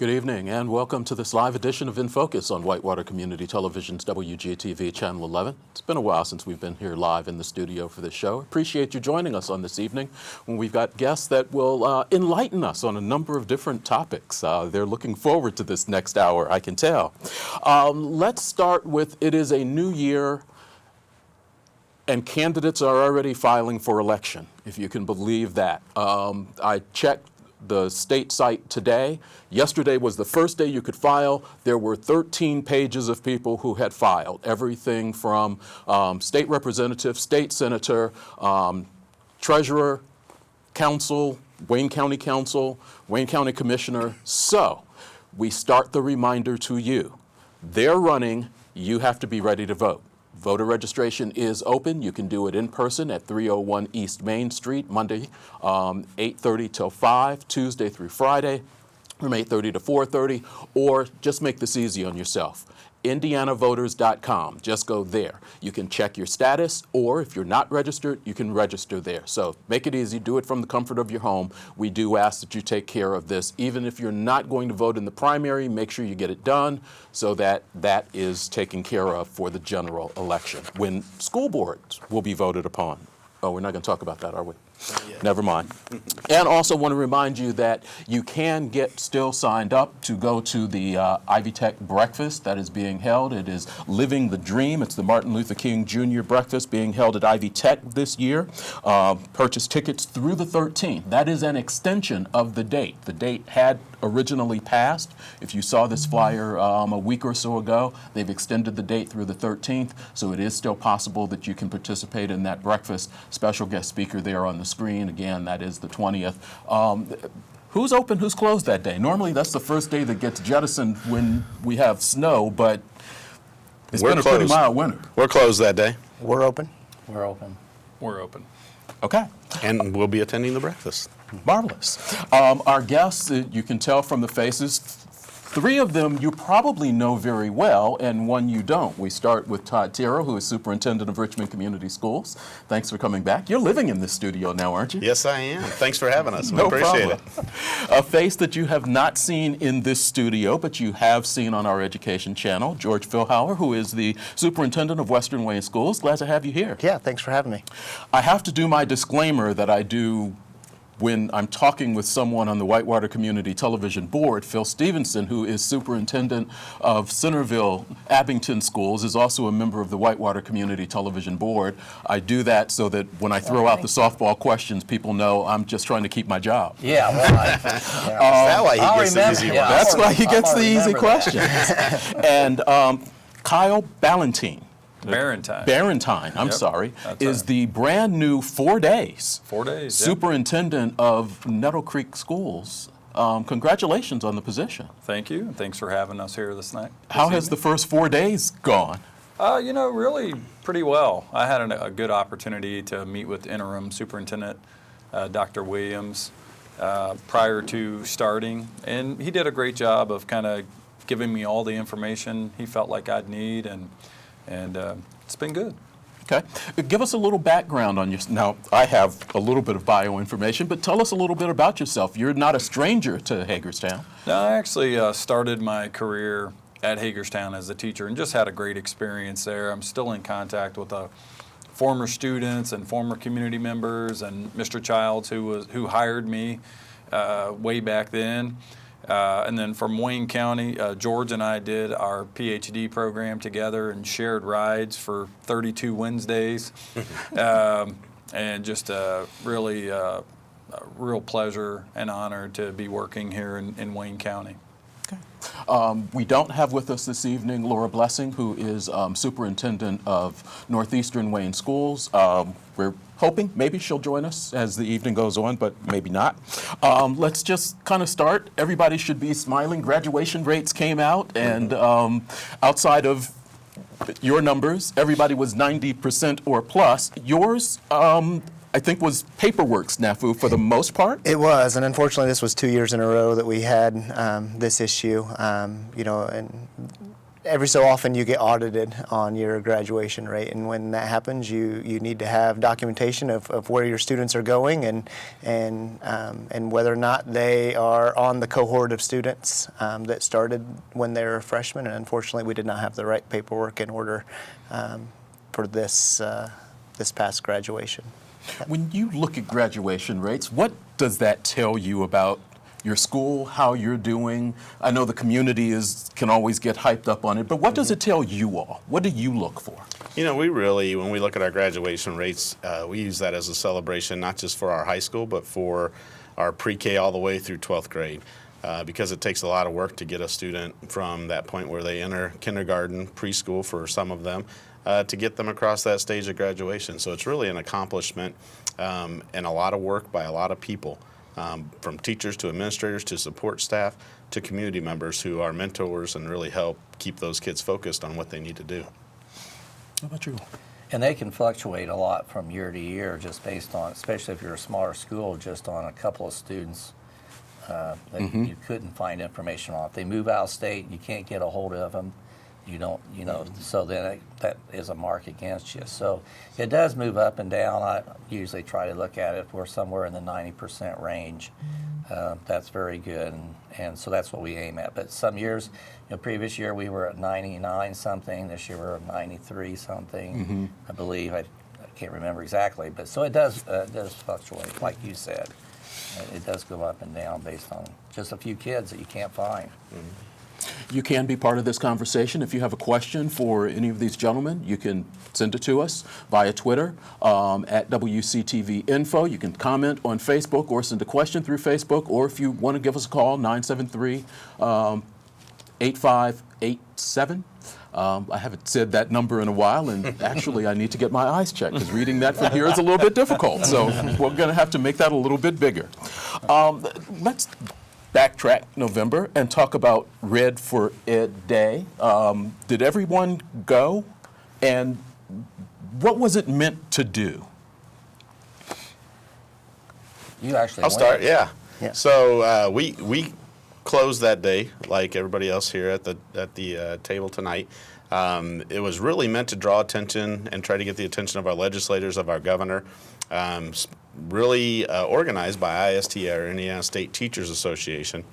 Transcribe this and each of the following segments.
Good evening and welcome to this live edition of In Focus on Whitewater Community Television's WCTV Channel 11. It's been a while since we've been here live in the studio for this show. Appreciate you joining us on this evening when we've got guests that will enlighten us on a number of different topics. They're looking forward to this next hour, I can tell. Let's start with, it is a new year and candidates are already filing for election, if you can believe that. I checked the state site today. Yesterday was the first day you could file. There were 13 pages of people who had filed, everything from state representative, state senator, treasurer, council, Wayne County commissioner. So we start the reminder to you. They're running, you have to be ready to vote. Voter registration is open. You can do it in person at 301 East Main Street, Monday 8:30 till 5, Tuesday through Friday from 8:30 to 4:30, or just make this easy on yourself. IndianaVoters.com. Just go there. You can check your status, or if you're not registered, you can register there. So make it easy. Do it from the comfort of your home. We do ask that you take care of this. Even if you're not going to vote in the primary, make sure you get it done so that that is taken care of for the general election, when school boards will be voted upon. Oh, we're not going to talk about that, are we? Never mind. And also want to remind you that you can get still signed up to go to the Ivy Tech breakfast that is being held. It is Living the Dream. It's the Martin Luther King Jr. breakfast being held at Ivy Tech this year. Purchase tickets through the 13th. That is an extension of the date. The date had originally passed. If you saw this flyer a week or so ago, they've extended the date through the 13th, so it is still possible that you can participate in that breakfast. Special guest speaker there on the screen. Again, that is the 20th. Who's open, who's closed that day? Normally, that's the first day that gets jettisoned when we have snow, but it's been a pretty mild winter. We're closed that day. We're open. We're open. We're open. Okay. And we'll be attending the breakfast. Marvelous. Our guests, you can tell from the faces, 3 of them you probably know very well, and 1 you don't. We start with Todd Taro, who is Superintendent of Richmond Community Schools. Thanks for coming back. You're living in this studio now, aren't you? Yes, I am. Thanks for having us. No we appreciate problem. it. A face that you have not seen in this studio, but you have seen on our education channel, George Philhauer, who is the Superintendent of Western Wayne Schools. Glad to have you here. Yeah, thanks for having me. I have to do my disclaimer that I do when I'm talking with someone on the Whitewater Community Television Board. Phil Stevenson, who is Superintendent of Centerville Abington Schools, is also a member of the Whitewater Community Television Board. I do that so that when I throw out the softball questions, people know I'm just trying to keep my job. Yeah, well, Is that why he gets the easy one? That's why he gets the easy questions. And Kyle Ballantine. Barentine. I'm sorry, is right. the brand new 4 days. 4 days. Superintendent of Nettle Creek Schools. Congratulations on the position. Thank you, and thanks for having us here this night. How has the first 4 days gone? Really pretty well. I had a good opportunity to meet with interim superintendent, Dr. Williams, prior to starting, and he did a great job of kind of giving me all the information he felt like I'd need, and it's been good. Okay. Give us a little background on yourself. Now, I have a little bit of bio information, but tell us a little bit about yourself. You're not a stranger to Hagerstown. No, I actually started my career at Hagerstown as a teacher and just had a great experience there. I'm still in contact with former students and former community members, and Mr. Childs, who hired me way back then. And then from Wayne County, George and I did our PhD program together and shared rides for 32 Wednesdays. And just really a real pleasure and honor to be working here in Wayne County. Okay. We don't have with us this evening Laura Blessing, who is Superintendent of Northeastern Wayne Schools. We're hoping maybe she'll join us as the evening goes on, but maybe not. Let's just kind of start. Everybody should be smiling. Graduation rates came out, and outside of your numbers, everybody was 90% or plus. Yours, I think, was paperwork snafu for the most part. It was, and unfortunately this was 2 years in a row that we had this issue. And every so often you get audited on your graduation rate, and when that happens, you need to have documentation of where your students are going and whether or not they are on the cohort of students that started when they were freshmen. And unfortunately, we did not have the right paperwork in order for this past graduation. When you look at graduation rates, what does that tell you about your school, how you're doing? I know the community can always get hyped up on it, but what does it tell you all? What do you look for? You know, we really, when we look at our graduation rates, we use that as a celebration, not just for our high school, but for our pre-K all the way through 12th grade. Because it takes a lot of work to get a student from that point where they enter kindergarten, preschool for some of them, to get them across that stage of graduation. So it's really an accomplishment and a lot of work by a lot of people. From teachers to administrators to support staff to community members who are mentors and really help keep those kids focused on what they need to do. How about you? And they can fluctuate a lot from year to year just based on, especially if you're a smaller school, just on a couple of students that you couldn't find information on. If they move out of state, you can't get a hold of them. You don't, so then that is a mark against you. So it does move up and down. I usually try to look at it. If we're somewhere in the 90% range, that's very good. And so that's what we aim at. But some years, previous year we were at 99 something. This year we're at 93 something, I believe. I can't remember exactly. But so it does fluctuate, like you said. It does go up and down based on just a few kids that you can't find. You can be part of this conversation. If you have a question for any of these gentlemen, you can send it to us via Twitter at WCTV Info. You can comment on Facebook or send a question through Facebook, or if you want to give us a call, 973-8587. I haven't said that number in a while, and actually I need to get my eyes checked because reading that from here is a little bit difficult. So we're going to have to make that a little bit bigger. Let's backtrack November and talk about Red for Ed Day. Did everyone go? And what was it meant to do? You actually I'll went. start, yeah. Yeah. So we closed that day, like everybody else here at the table tonight. It was really meant to draw attention and try to get the attention of our legislators, of our governor. Really organized by IST, our Indiana State Teachers Association.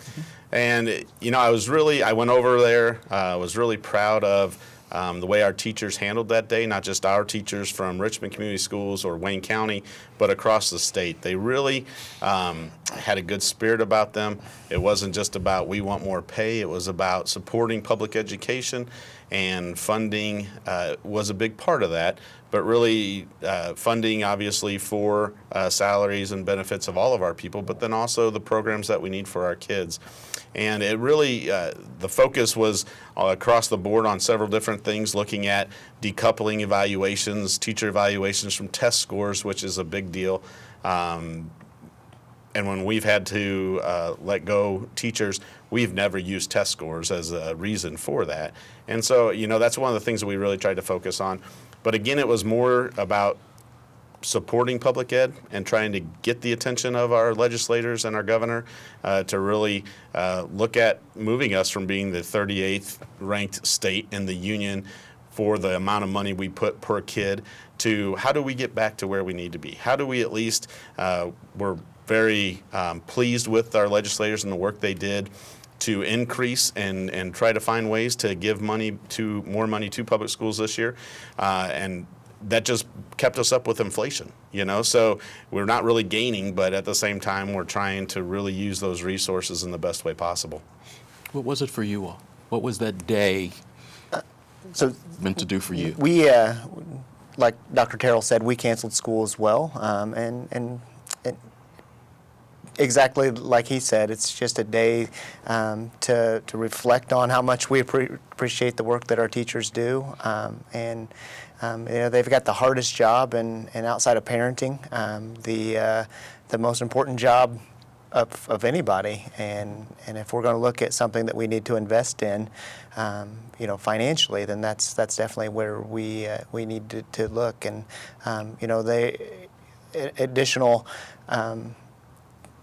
And, I went over there, was really proud of the way our teachers handled that day, not just our teachers from Richmond Community Schools or Wayne County, but across the state. They really had a good spirit about them. It wasn't just about we want more pay. It was about supporting public education, and funding was a big part of that. But really funding, obviously, for salaries and benefits of all of our people, but then also the programs that we need for our kids. And it really, the focus was across the board on several different things, looking at decoupling evaluations, teacher evaluations from test scores, which is a big deal. And when we've had to let go teachers, we've never used test scores as a reason for that. And so, that's one of the things that we really tried to focus on. But again, it was more about supporting public ed and trying to get the attention of our legislators and our governor to really look at moving us from being the 38th ranked state in the union for the amount of money we put per kid to how do we get back to where we need to be? How do we at least, we're very pleased with our legislators and the work they did to increase and try to find ways to give more money to public schools this year. And that just kept us up with inflation, So we're not really gaining, but at the same time, we're trying to really use those resources in the best way possible. What was it for you all? What was that day meant to do for you? We, like Dr. Taro said, we canceled school as well, and exactly like he said, it's just a day to reflect on how much we appreciate the work that our teachers do. They've got the hardest job and outside of parenting, the most important job of anybody. And if we're going to look at something that we need to invest in, financially, then that's definitely where we need to look. And additional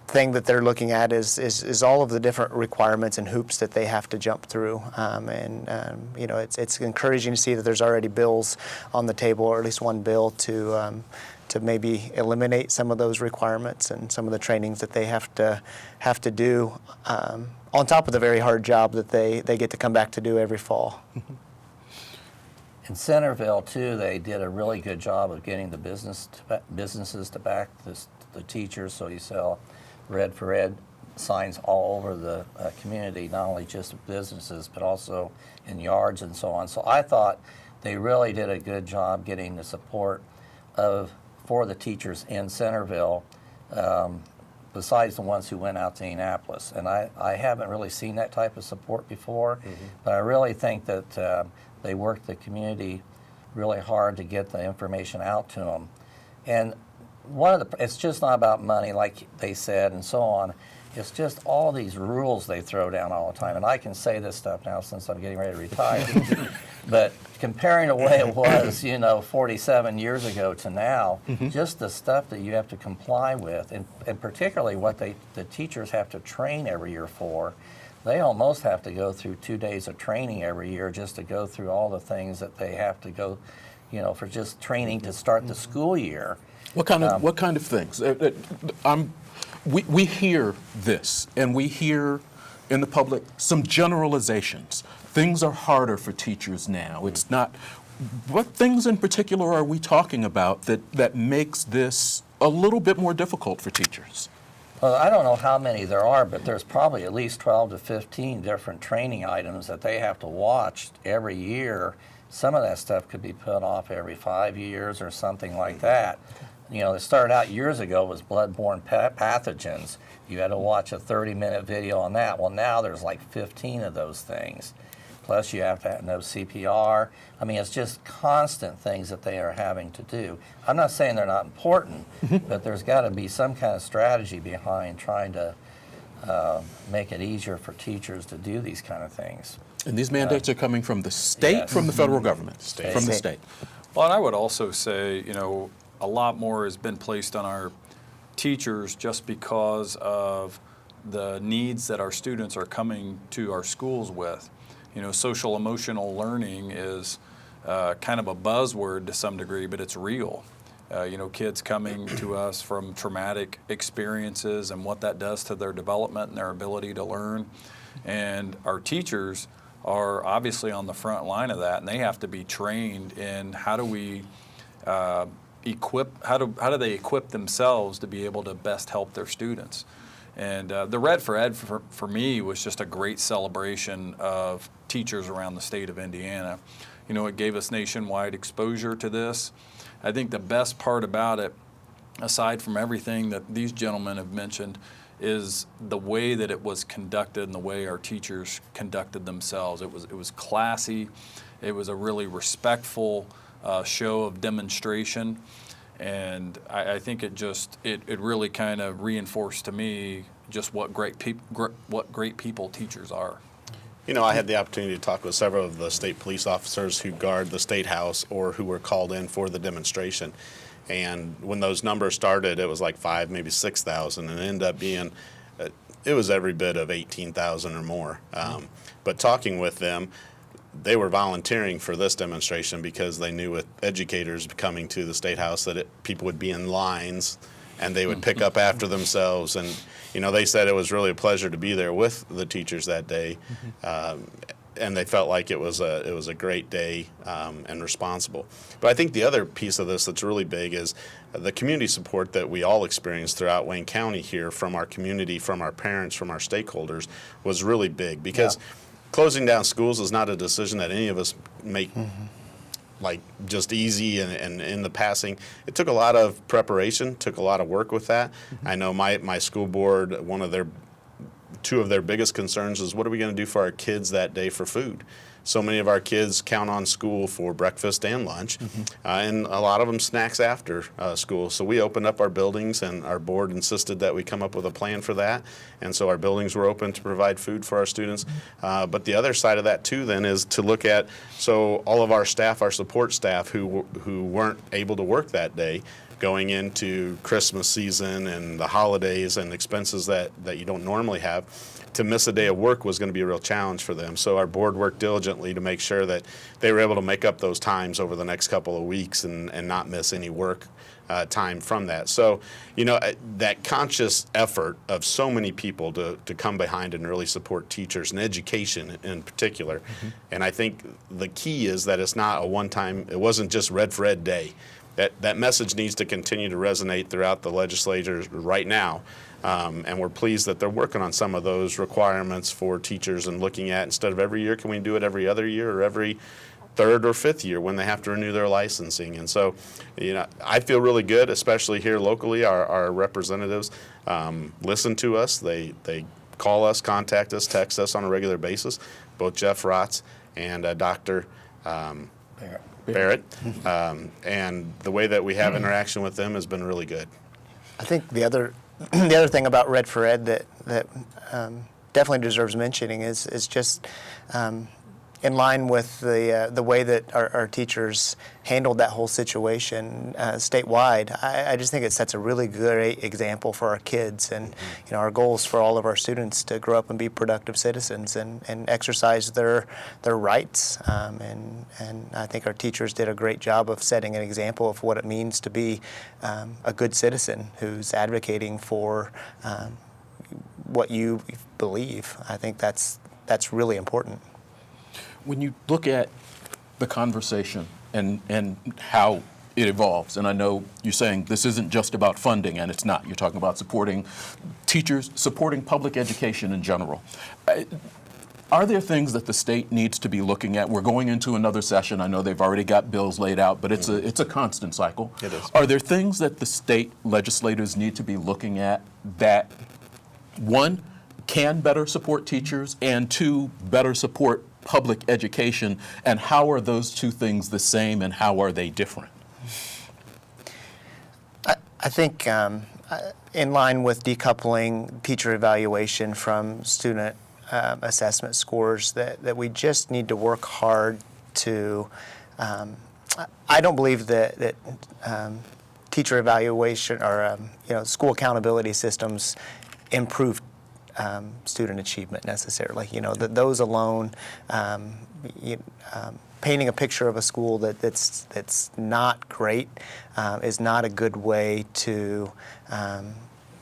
thing that they're looking at is all of the different requirements and hoops that they have to jump through. You know, it's encouraging to see that there's already bills on the table, or at least one bill to maybe eliminate some of those requirements and some of the trainings that they have to do, on top of the very hard job that they get to come back to do every fall. In Centerville, too, they did a really good job of getting the businesses to back the teachers, so you saw Red for Ed signs all over the community, not only just businesses, but also in yards and so on. So I thought they really did a good job getting the support for the teachers in Centerville, besides the ones who went out to Indianapolis. And I haven't really seen that type of support before, but I really think that they worked the community really hard to get the information out to them. And it's just not about money, like they said, and so on. It's just all these rules they throw down all the time. And I can say this stuff now since I'm getting ready to retire. But comparing the way it was, 47 years ago to now, just the stuff that you have to comply with, and particularly what the teachers have to train every year for, they almost have to go through 2 days of training every year just to go through all the things that they have to go, for just training to start the school year. What kind of things? We hear this, and we hear in the public some generalizations. Things are harder for teachers now. It's not. What things in particular are we talking about that makes this a little bit more difficult for teachers? Well, I don't know how many there are, but there's probably at least 12 to 15 different training items that they have to watch every year. Some of that stuff could be put off every 5 years or something like that. It started out years ago was bloodborne pathogens. You had to watch a 30-minute video on that. Well, now there's like 15 of those things. Plus you have to know CPR. I mean, it's just constant things that they are having to do. I'm not saying they're not important, but there's got to be some kind of strategy behind trying to make it easier for teachers to do these kind of things. And these mandates are coming from the state, yes. from the federal government? From the state. Well, and I would also say, a lot more has been placed on our teachers just because of the needs that our students are coming to our schools with. Social emotional learning is kind of a buzzword to some degree, but it's real. Kids coming to us from traumatic experiences and what that does to their development and their ability to learn. And our teachers are obviously on the front line of that, and they have to be trained in how do we how do they equip themselves to be able to best help their students. And the Red for Ed for me was just a great celebration of teachers around the state of Indiana. It gave us nationwide exposure to this. I think the best part about it, aside from everything that these gentlemen have mentioned, is the way that it was conducted and the way our teachers conducted themselves. It was classy. It was a really respectful show of demonstration. And I think it really kind of reinforced to me just what great people teachers are. I had the opportunity to talk with several of the state police officers who guard the State House or who were called in for the demonstration. And when those numbers started, it was like 5,000, maybe 6,000, and it ended up being, it was every bit of 18,000 or more. But talking with them, they were volunteering for this demonstration because they knew with educators coming to the State House that people would be in lines and they would pick up after themselves. And, they said it was really a pleasure to be there with the teachers that day. And they felt like it was a great day and responsible. But I think the other piece of this that's really big is the community support that we all experienced throughout Wayne County here from our community, from our parents, from our stakeholders was really big because closing down schools is not a decision that any of us make like just easy and in the passing. It took a lot of preparation, took a lot of work with that. I know my school board, two of their biggest concerns is what are we going to do for our kids that day for food? So many of our kids count on school for breakfast and lunch, and a lot of them snacks after school. So we opened up our buildings, and our board insisted that we come up with a plan for that. And so our buildings were open to provide food for our students. But the other side of that too then is to look at, so all of our staff, our support staff who weren't able to work that day, going into Christmas season and the holidays and expenses that you don't normally have. To miss a day of work was going to be a real challenge for them. So our board worked diligently to make sure that they were able to make up those times over the next couple of weeks and not miss any work time from that. So, that conscious effort of so many people to come behind and really support teachers and education in particular. Mm-hmm. And I think the key is that it's not a one-time, it wasn't just Red for Ed Day. That message needs to continue to resonate throughout the legislature right now. And we're pleased that they're working on some of those requirements for teachers and looking at, instead of every year, can we do it every other year or every third or fifth year when they have to renew their licensing? And so, I feel really good, especially here locally. Our representatives listen to us. They call us, contact us, text us on a regular basis, both Jeff Rotz and Dr. Barrett. And the way that we have interaction with them has been really good. I think the other thing about Red for Ed that definitely deserves mentioning is just in line with the way that our teachers handled that whole situation statewide. I just think it sets a really great example for our kids, and our goals for all of our students to grow up and be productive citizens and exercise their rights. And I think our teachers did a great job of setting an example of what it means to be a good citizen who's advocating for what you believe. I think that's really important. When you look at the conversation and how it evolves, and I know you're saying this isn't just about funding, and it's not. You're talking about supporting teachers, supporting public education in general. Are there things that the state needs to be looking at? We're going into another session. I know they've already got bills laid out, but it's a constant cycle. It is. Are there things that the state legislators need to be looking at that, one, can better support teachers, and two, better support public education, and how are those two things the same and how are they different? I think in line with decoupling teacher evaluation from student assessment scores, that we just need to work hard to, I don't believe that teacher evaluation or school accountability systems improve student achievement necessarily. Those alone, painting a picture of a school that's not great is not a good way to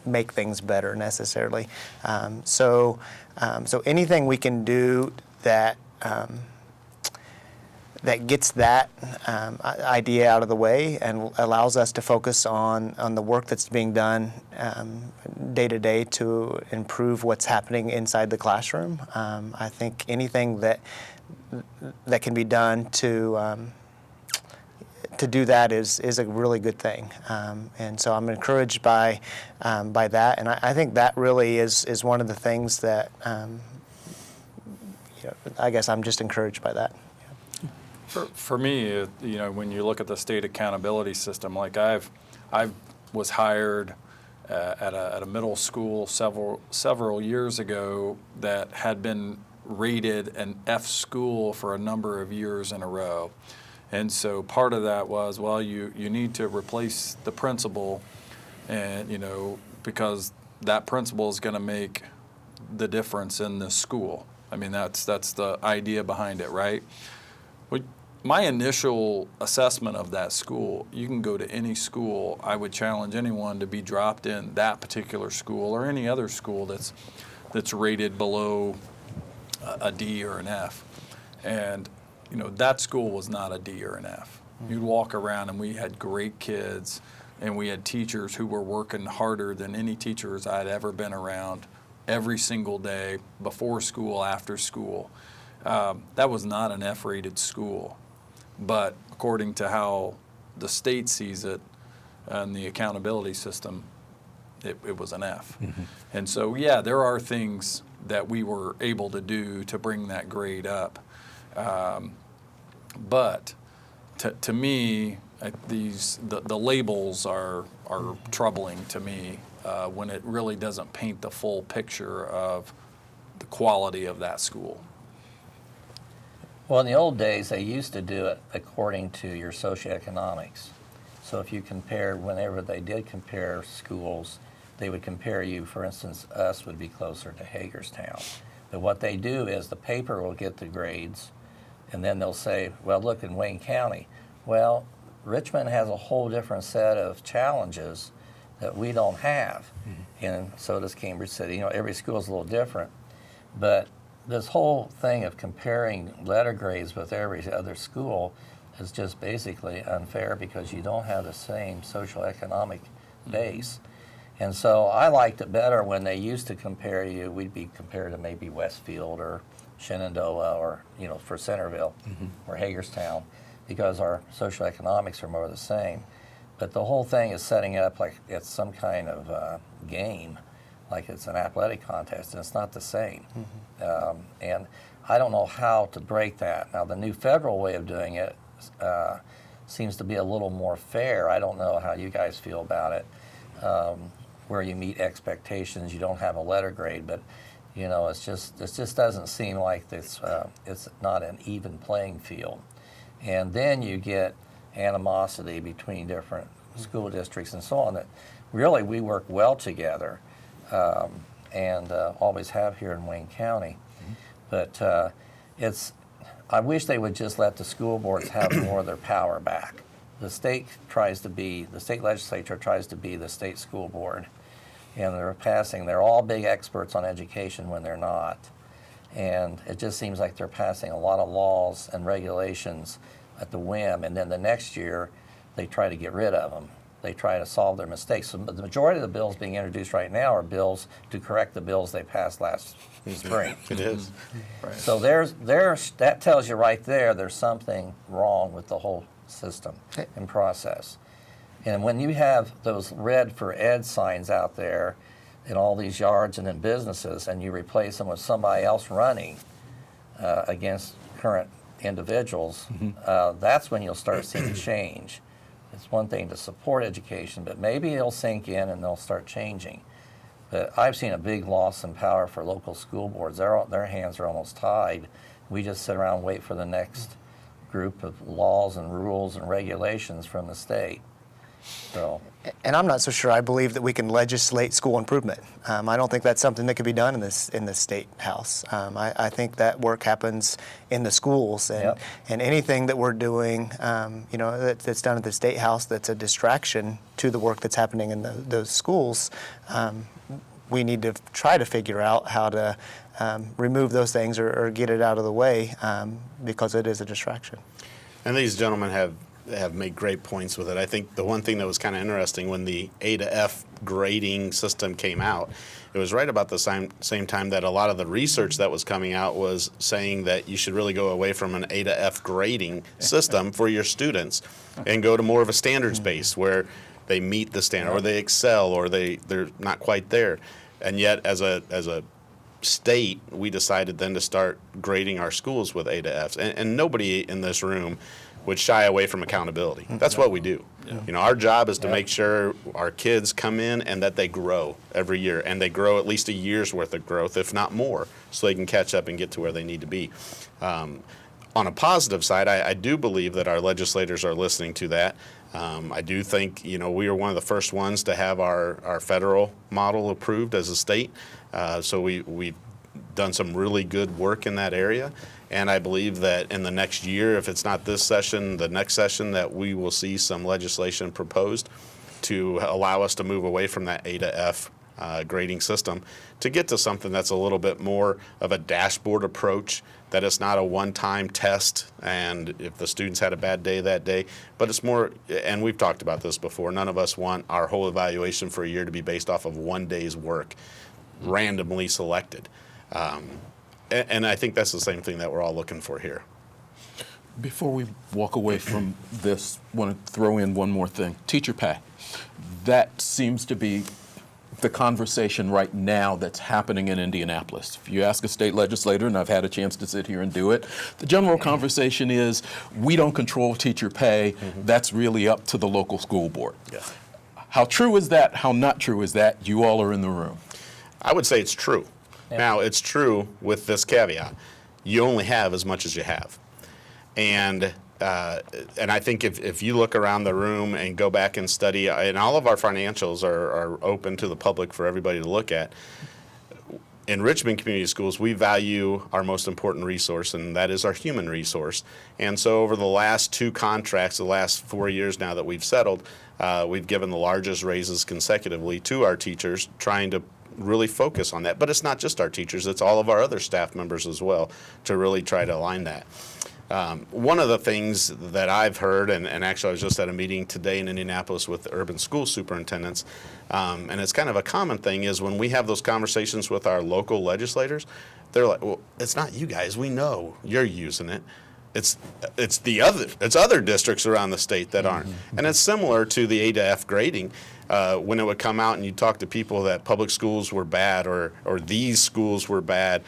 make things better necessarily. So anything we can do that gets that idea out of the way and allows us to focus on the work that's being done day to day to improve what's happening inside the classroom. I think anything that can be done to do that is a really good thing. And so I'm encouraged by that, and I think that really is one of the things that I guess I'm just encouraged by that. For me, when you look at the state accountability system, like I was hired at a middle school several years ago that had been rated an F school for a number of years in a row. And so part of that was, well, you need to replace the principal, and because that principal is going to make the difference in this school. I mean, that's the idea behind it, right? My initial assessment of that school, you can go to any school. I would challenge anyone to be dropped in that particular school or any other school that's rated below a D or an F. And that school was not a D or an F. You'd walk around and we had great kids, and we had teachers who were working harder than any teachers I'd ever been around every single day, before school, after school. That was not an F-rated school. But according to how the state sees it and the accountability system, it was an F. Mm-hmm. And so, yeah, there are things that we were able to do to bring that grade up. But to me, the labels are troubling to me when it really doesn't paint the full picture of the quality of that school. Well, in the old days, they used to do it according to your socioeconomics. So if you compare, whenever they did compare schools, they would compare you, for instance, us would be closer to Hagerstown. But what they do is the paper will get the grades, and then they'll say, well, look, in Wayne County. Well, Richmond has a whole different set of challenges that we don't have, and so does Cambridge City. You know, every school is a little different, but this whole thing of comparing letter grades with every other school is just basically unfair because you don't have the same social economic base. And so I liked it better when they used to compare you. We'd be compared to maybe Westfield or Shenandoah or, you know, for Centerville or Hagerstown, because our social economics are more the same. But the whole thing is setting it up like it's some kind of game, like it's an athletic contest, and it's not the same. And I don't know how to break that. Now, the new federal way of doing it seems to be a little more fair. I don't know how you guys feel about it, where you meet expectations, you don't have a letter grade, but you know, it just doesn't seem like it's not an even playing field. And then you get animosity between different school districts and so on, that really we work well together, and always have here in Wayne County. But I wish they would just let the school boards have more of their power back. The state legislature tries to be the state school board, and they're all big experts on education when they're not. And it just seems like they're passing a lot of laws and regulations at the whim, and then the next year they try to get rid of them. They try to solve their mistakes. So the majority of the bills being introduced right now are bills to correct the bills they passed last spring. It is. Right. So that tells you right there's something wrong with the whole system and process. And when you have those Red for Ed signs out there in all these yards and in businesses, and you replace them with somebody else running against current individuals, that's when you'll start seeing change. It's one thing to support education, but maybe it'll sink in and they'll start changing. But I've seen a big loss in power for local school boards. Their hands are almost tied. We just sit around and wait for the next group of laws and rules and regulations from the state. So. And I'm not so sure I believe that we can legislate school improvement. I don't think that's something that could be done in the state house. I think that work happens in the schools, and anything that we're doing, that's done at the state house that's a distraction to the work that's happening in those schools. We need to try to figure out how to remove those things or get it out of the way, because it is a distraction. And these gentlemen have made great points with it. I think the one thing that was kind of interesting when the A to F grading system came out, it was right about the same time that a lot of the research that was coming out was saying that you should really go away from an A to F grading system for your students and go to more of a standards base where they meet the standard or they excel or they're not quite there. And yet as a state, we decided then to start grading our schools with A to Fs. And nobody in this room would shy away from accountability. That's what we do. Yeah. You know, our job is to make sure our kids come in and that they grow every year, and they grow at least a year's worth of growth, if not more, so they can catch up and get to where they need to be. On a positive side, I do believe that our legislators are listening to that. I do think, we are one of the first ones to have our federal model approved as a state. So we've done some really good work in that area. And I believe that in the next year, if it's not this session, the next session, that we will see some legislation proposed to allow us to move away from that A to F grading system to get to something that's a little bit more of a dashboard approach, that it's not a one-time test and if the students had a bad day that day, but it's more, and we've talked about this before, none of us want our whole evaluation for a year to be based off of one day's work, randomly selected. And I think that's the same thing that we're all looking for here. Before we walk away from this, I want to throw in one more thing. Teacher pay. That seems to be the conversation right now that's happening in Indianapolis. If you ask a state legislator, and I've had a chance to sit here and do it, the general conversation is, we don't control teacher pay. That's really up to the local school board. Yeah. How true is that? How not true is that? You all are in the room. I would say it's true. Yeah. Now, it's true with this caveat. You only have as much as you have. And and I think if you look around the room and go back and study, and all of our financials are open to the public for everybody to look at. In Richmond Community Schools, we value our most important resource, and that is our human resource. And so over the last 2 contracts, the last 4 years now that we've settled, we've given the largest raises consecutively to our teachers, trying to really focus on that. But it's not just our teachers, it's all of our other staff members as well, to really try to align that. One of the things that I've heard, and actually I was just at a meeting today in Indianapolis with the urban school superintendents, and it's kind of a common thing, is when we have those conversations with our local legislators, they're like, well, it's not you guys, we know you're using it. It's other districts around the state that aren't. And it's similar to the A to F grading. When it would come out and you talk to people that public schools were bad or these schools were bad,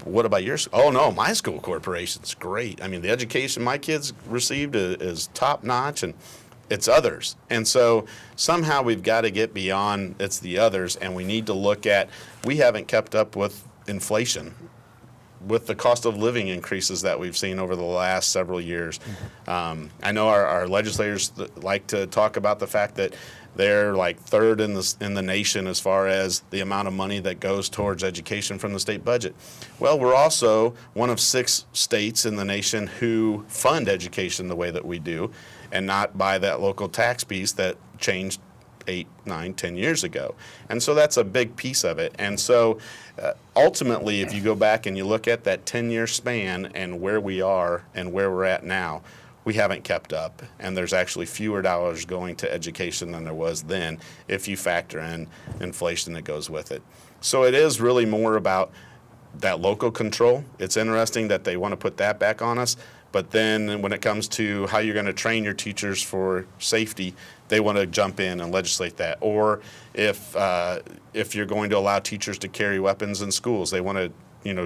what about your school? Oh no, my school corporation's great. I mean, the education my kids received is top notch, and it's others. And so somehow we've got to get beyond it's the others, and we need to look at, we haven't kept up with inflation, with the cost of living increases that we've seen over the last several years. I know our legislators like to talk about the fact that they're like 3rd in the nation as far as the amount of money that goes towards education from the state budget. Well, we're also one of 6 states in the nation who fund education the way that we do, and not by that local tax piece that changed 8, 9, 10 years ago. And so that's a big piece of it. And so ultimately, if you go back and you look at that 10-year span and where we are and where we're at now, we haven't kept up, and there's actually fewer dollars going to education than there was then if you factor in inflation that goes with it. So it is really more about that local control. It's interesting that they want to put that back on us, but then when it comes to how you're going to train your teachers for safety, they want to jump in and legislate that. Or if you're going to allow teachers to carry weapons in schools, they want to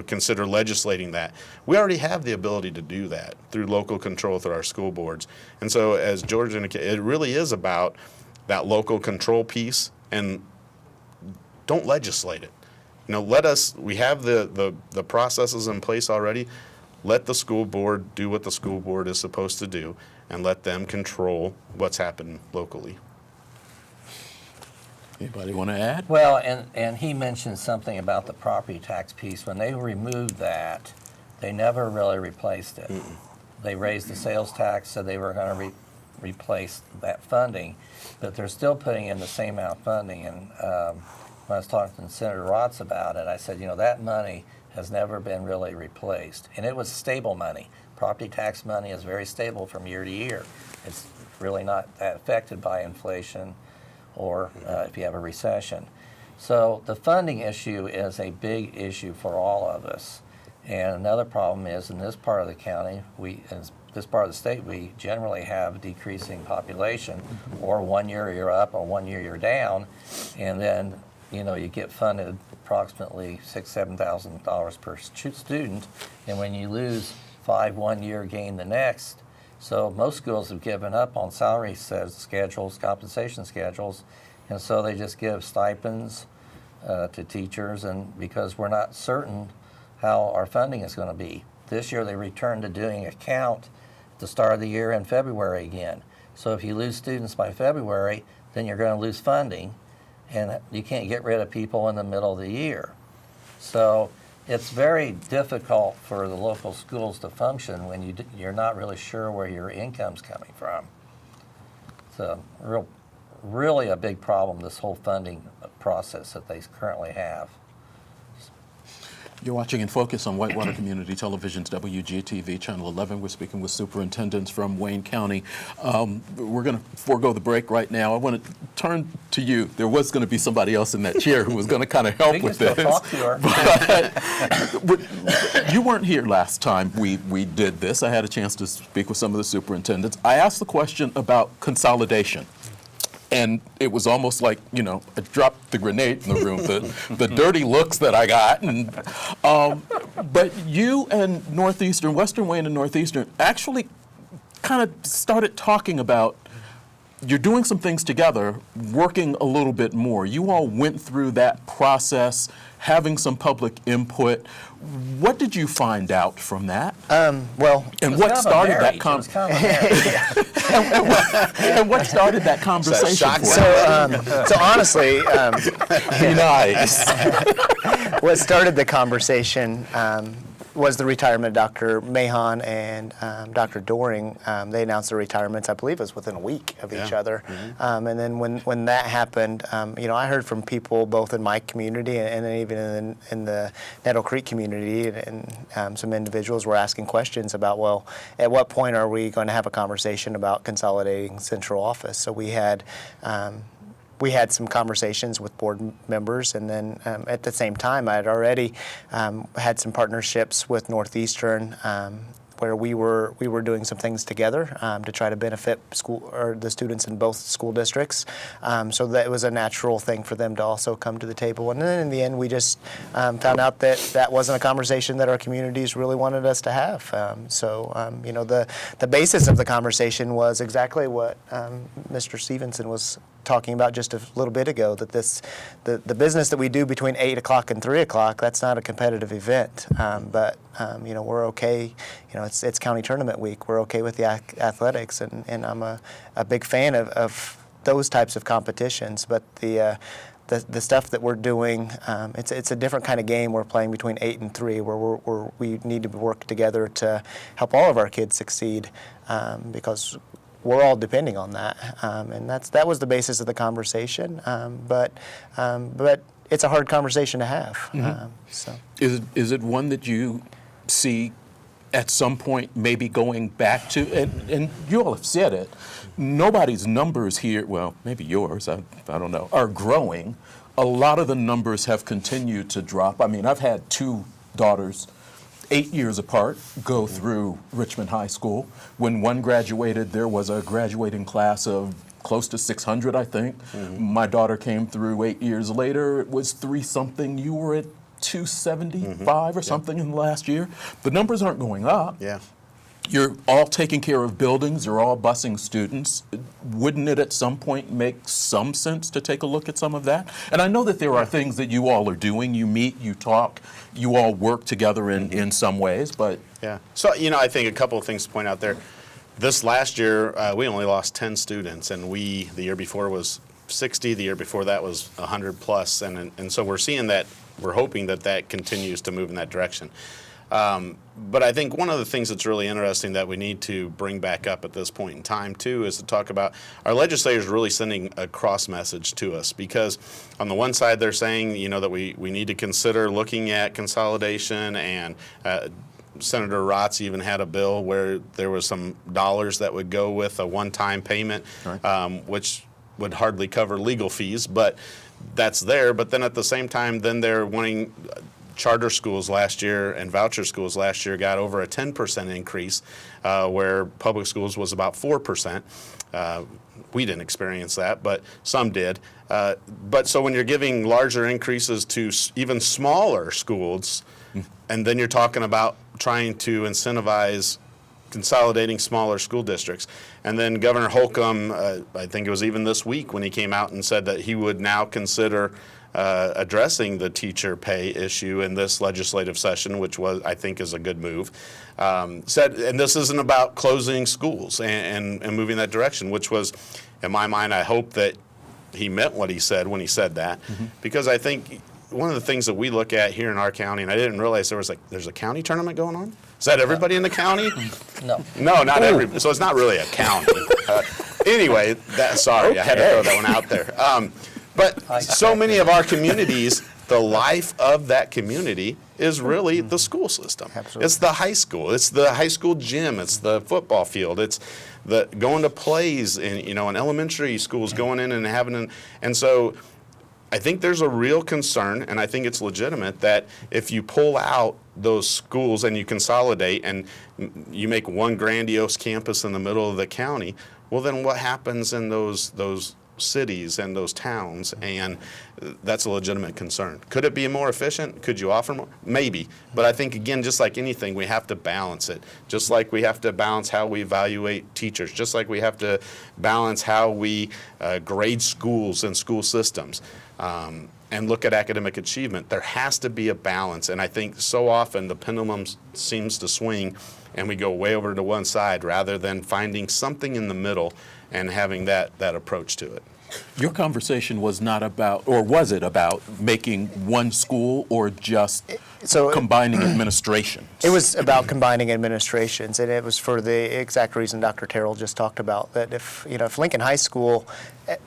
consider legislating that. We already have the ability to do that through local control through our school boards. And so as George indicated, it really is about that local control piece, and don't legislate it. We have the processes in place already. Let the school board do what the school board is supposed to do, and let them control what's happening locally. Anybody want to add? Well, and he mentioned something about the property tax piece. When they removed that, they never really replaced it. They raised the sales tax, so they were going to replace that funding, but they're still putting in the same amount of funding. And when I was talking to Senator Rotz about it, I said, that money has never been really replaced. And it was stable money. Property tax money is very stable from year to year. It's really not that affected by inflation or if you have a recession. So the funding issue is a big issue for all of us. And another problem is in this part of the county, in this part of the state, we generally have decreasing population, or 1 year you're up or 1 year you're down, and then you get funded approximately $6,000, $7,000 per student, and when you lose 5 1 year, gain the next. So most schools have given up on salary schedules, compensation schedules, and so they just give stipends to teachers, and because we're not certain how our funding is going to be. This year they returned to doing a count at the start of the year in February again. So if you lose students by February, then you're going to lose funding, and you can't get rid of people in the middle of the year. So it's very difficult for the local schools to function when you're not really sure where your income's coming from. It's a really a big problem, this whole funding process that they currently have. You're watching In Focus on Whitewater Community Television's WGTV Channel 11. We're speaking with superintendents from Wayne County. We're going to forego the break right now. I want to turn to you. There was going to be somebody else in that chair who was going to kind of help with this. Talk to her. But you weren't here last time we did this. I had a chance to speak with some of the superintendents. I asked the question about consolidation. And it was almost like, I dropped the grenade in the room, the dirty looks that I got. And, but you and Western Wayne and Northeastern actually kind of started talking about you're doing some things together, working a little bit more. You all went through that process, having some public input. What did you find out from that? Well, And what started that and what started that conversation shock for you? so honestly, Nice. what started the conversation was the retirement of Dr. Mahon and Dr. Doring. They announced their retirements, I believe it was within a week of each other. And then when that happened, I heard from people both in my community and then even in the Nettle Creek community, and some individuals were asking questions about, well, at what point are we going to have a conversation about consolidating central office? So we had some conversations with board members, and then at the same time, I had already had some partnerships with Northeastern, where we were doing some things together to try to benefit the students in both school districts. So that was a natural thing for them to also come to the table. And then in the end, we just found out that wasn't a conversation that our communities really wanted us to have. The basis of the conversation was exactly what Mr. Stevenson was talking about just a little bit ago, that the business that we do between 8 o'clock and 3 o'clock, that's not a competitive event. But we're okay. It's county tournament week. We're okay with the athletics, and I'm a big fan of those types of competitions. But the stuff that we're doing, it's a different kind of game we're playing between 8 and 3, where we need to work together to help all of our kids succeed, because we're all depending on that, and that was the basis of the conversation. But it's a hard conversation to have. So Is it one that you see at some point maybe going back to? And you all have said it. Nobody's numbers here, well, maybe yours, I don't know, are growing. A lot of the numbers have continued to drop. I mean, I've had 2 daughters 8 years apart go through Richmond High School. When one graduated, there was a graduating class of close to 600, I think. My daughter came through 8 years later. It was 3-something. You were at 275 or something in the last year. The numbers aren't going up. Yeah. You're all taking care of buildings. You're all busing students. Wouldn't it at some point make some sense to take a look at some of that? And I know that there are things that you all are doing. You meet, you talk, you all work together in some ways, but... Yeah. So, I think a couple of things to point out there. This last year, we only lost 10 students, and the year before was 60, the year before that was 100 plus, and so we're seeing that, we're hoping that continues to move in that direction. But I think one of the things that's really interesting that we need to bring back up at this point in time, too, is to talk about our legislators really sending a cross message to us, because on the one side they're saying, that we need to consider looking at consolidation, and Senator Rotz even had a bill where there was some dollars that would go with a one-time payment, which would hardly cover legal fees, but that's there. But then at the same time, then they're wanting... Charter schools last year and voucher schools last year got over a 10% increase, where public schools was about 4%. We didn't experience that, but some did. But so when you're giving larger increases to even smaller schools, and then you're talking about trying to incentivize consolidating smaller school districts. And then Governor Holcomb, I think it was even this week when he came out and said that he would now consider addressing the teacher pay issue in this legislative session, which I think is a good move. Said, and this isn't about closing schools and moving that direction, which was, in my mind, I hope that he meant what he said when he said that, because I think one of the things that we look at here in our county, and I didn't realize there's a county tournament going on? Is that everybody in the county? No. No, not everybody. So it's not really a county. Anyway, sorry, I had to throw that one out there. But so many of our communities, the life of that community is really the school system. Absolutely. It's the high school. It's the high school gym. It's the football field. It's the going to plays in elementary schools, going in and having and so I think there's a real concern, and I think it's legitimate, that if you pull out those schools and you consolidate and you make one grandiose campus in the middle of the county, well, then what happens in those cities and those towns, and that's a legitimate concern. Could it be more efficient? Could you offer more? Maybe. But I think, again, just like anything, we have to balance it. Just like we have to balance how we evaluate teachers, just like we have to balance how we grade schools and school systems. And look at academic achievement. There has to be a balance, and I think so often the pendulum seems to swing and we go way over to one side rather than finding something in the middle and having that approach to it. Your conversation was not about, or was it about making one school or just combining administrations? It was about combining administrations, and it was for the exact reason Dr. Terrell just talked about, that if Lincoln High School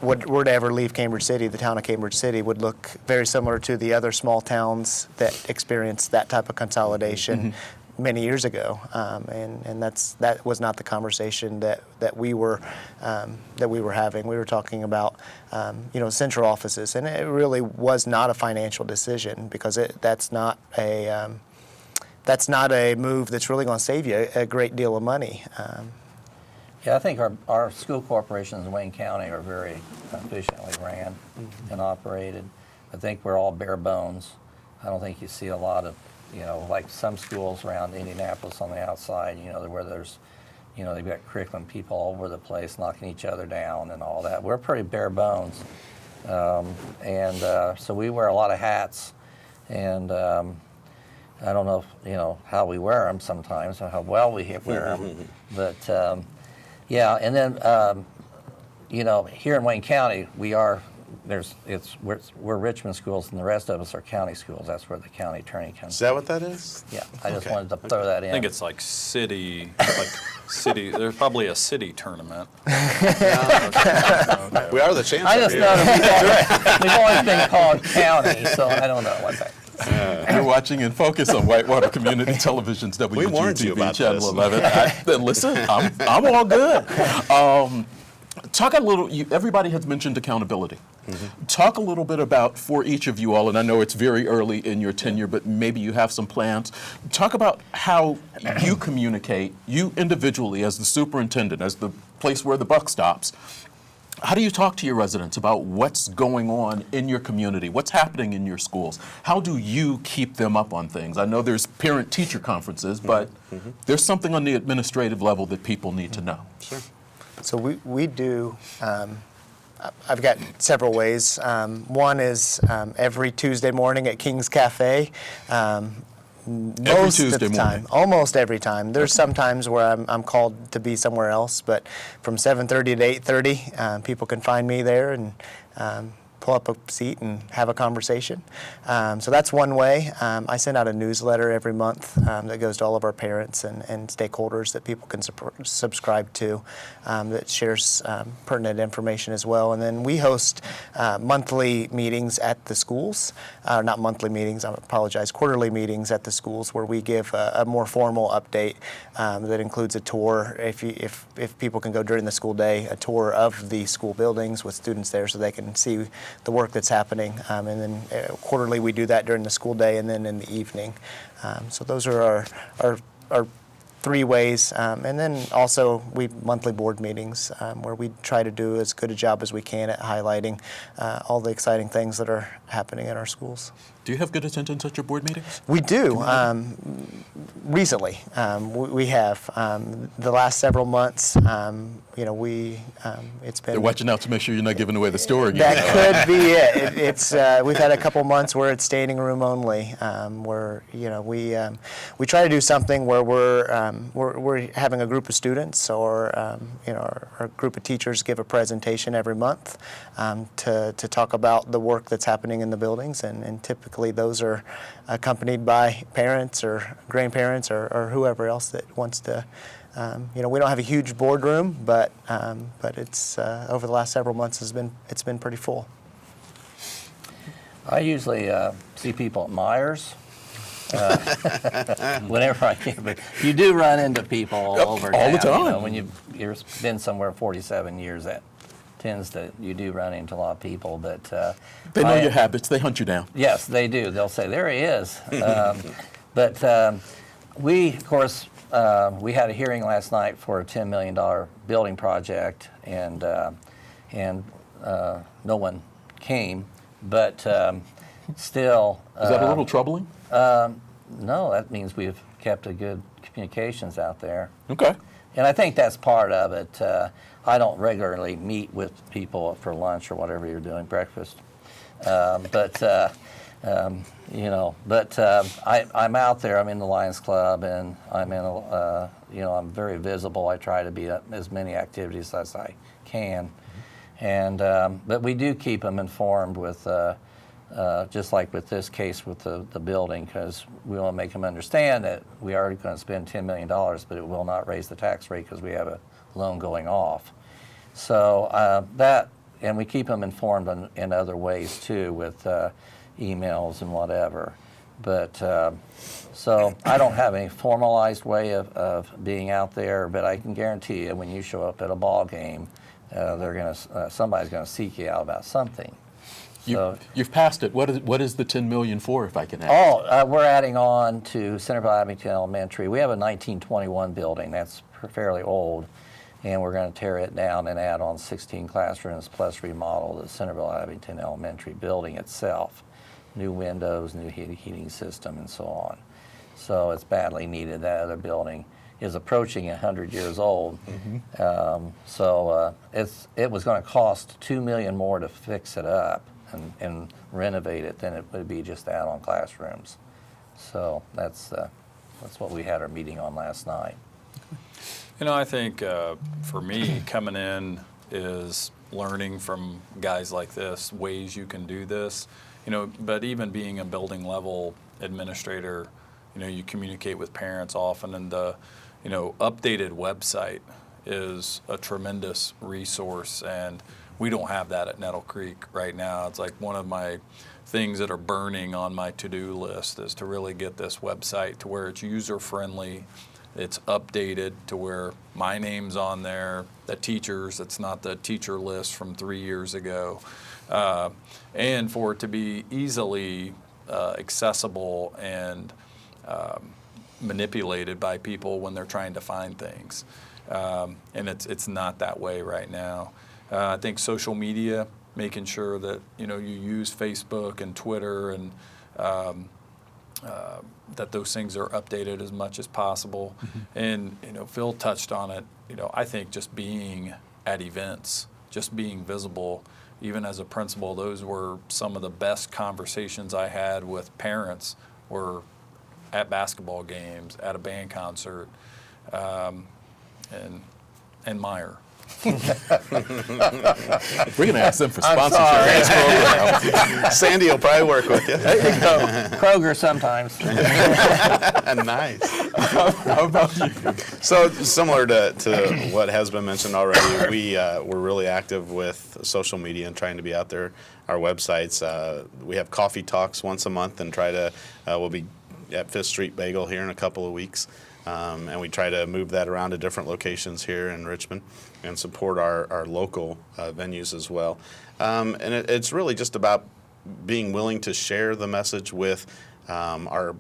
were to ever leave Cambridge City, the town of Cambridge City would look very similar to the other small towns that experienced that type of consolidation many years ago, and that was not the conversation that we were having. We were talking about central offices, and it really was not a financial decision, because that's not a move that's really going to save you a great deal of money. Yeah, I think our school corporations in Wayne County are very efficiently ran and operated. I think we're all bare bones. I don't think you see a lot of, like some schools around Indianapolis on the outside, where there's, they've got curriculum people all over the place knocking each other down and all that. We're pretty bare bones. So we wear a lot of hats, and I don't know if, how we wear them sometimes, or how well we wear them. But yeah, and then here in Wayne County, we're Richmond schools, and the rest of us are county schools. That's where the county attorney comes. Is that what that is? Yeah, I just wanted to throw that in. I think it's like city. There's probably a city tournament. We are the champs. I just know that we've always been called county, so I don't know what that. You're watching In Focus on Whitewater Community Television's WCTV Channel 11. Listen, I'm all good. Talk a little. Everybody has mentioned accountability. Talk a little bit about, for each of you all, and I know it's very early in your tenure, but maybe you have some plans. Talk about how you communicate, you individually as the superintendent, as the place where the buck stops. How do you talk to your residents about what's going on in your community, what's happening in your schools? How do you keep them up on things? I know there's parent-teacher conferences, but there's something on the administrative level that people need to know. Sure. So we do, I've got several ways. One is every Tuesday morning at King's Cafe. Most of the time, almost every time. There's some times where I'm called to be somewhere else, but from 7:30 to 8:30, people can find me there and pull up a seat and have a conversation. So that's one way. I send out a newsletter every month that goes to all of our parents and stakeholders that people can subscribe to, that shares pertinent information as well. And then we host monthly meetings at the schools, not monthly meetings, I apologize, quarterly meetings at the schools, where we give a more formal update that includes a tour, if people can go during the school day, a tour of the school buildings with students there so they can see the work that's happening, and then quarterly we do that during the school day and then in the evening. So those are our three ways, and then also we monthly board meetings where we try to do as good a job as we can at highlighting all the exciting things that are happening in our schools. Do you have good attendance at your board meetings? We do. Recently, we have. The last several months, it's been. They're watching out to make sure you're not giving away the store again. That could be it. It's we've had a couple months where it's standing room only, where we try to do something where we're having a group of students or our group of teachers give a presentation every month to talk about the work that's happening in the buildings, and typically those are accompanied by parents or grandparents or whoever else that wants to. We don't have a huge boardroom, but it's over the last several months it's been pretty full. I usually see people at Myers whenever I can, but you do run into people all over all the town. time. When you've been somewhere 47 years, you do run into a lot of people, but They know your habits. They hunt you down. yes, they do. They'll say, there he is. But we, of course, we had a hearing last night for a $10 million building project, and no one came, but still. Is that a little troubling? No, that means we've kept a good communications out there. Okay. And I think that's part of it. I don't regularly meet with people for lunch or whatever you're doing, breakfast. I'm out there. I'm in the Lions Club, and I'm in I'm very visible. I try to be at as many activities as I can, and but we do keep them informed with. Just like with this case with the building, because we want to make them understand that we are going to spend $10 million, but it will not raise the tax rate because we have a loan going off. So and we keep them informed in other ways too, with emails and whatever. But so I don't have any formalized way of being out there, but I can guarantee you when you show up at a ball game, somebody's going to seek you out about something. You've passed it. What is the $10 million for, if I can ask? We're adding on to Centerville Abington Elementary. We have a 1921 building that's fairly old, and we're going to tear it down and add on 16 classrooms plus remodel the Centerville Abington Elementary building itself. New windows, new heating system, and so on. So it's badly needed. That other building is approaching 100 years old. Mm-hmm. It was going to cost $2 million more to fix it up and renovate it than it would be just to add on classrooms. So that's what we had our meeting on last night. I think for me, coming in is learning from guys like this, ways you can do this. But even being a building level administrator, you communicate with parents often, and the updated website is a tremendous resource, and we don't have that at Nettle Creek right now. It's like one of my things that are burning on my to-do list is to really get this website to where it's user-friendly, it's updated to where my name's on there, the teachers, it's not the teacher list from 3 years ago, and for it to be easily accessible and manipulated by people when they're trying to find things. And it's not that way right now. I think social media, making sure that you use Facebook and Twitter, and that those things are updated as much as possible. Mm-hmm. And Phil touched on it. I think just being at events, just being visible, even as a principal, those were some of the best conversations I had with parents. Were at basketball games, at a band concert, and Meyer. We're going to ask them for sponsorship. Sandy will probably work with you. There you go. Kroger sometimes. Nice. How about you? So similar to what has been mentioned already, we're really active with social media and trying to be out there. Our websites, we have coffee talks once a month, and we'll be at 5th Street Bagel here in a couple of weeks. And we try to move that around to different locations here in Richmond and support our local venues as well. And it's really just about being willing to share the message with our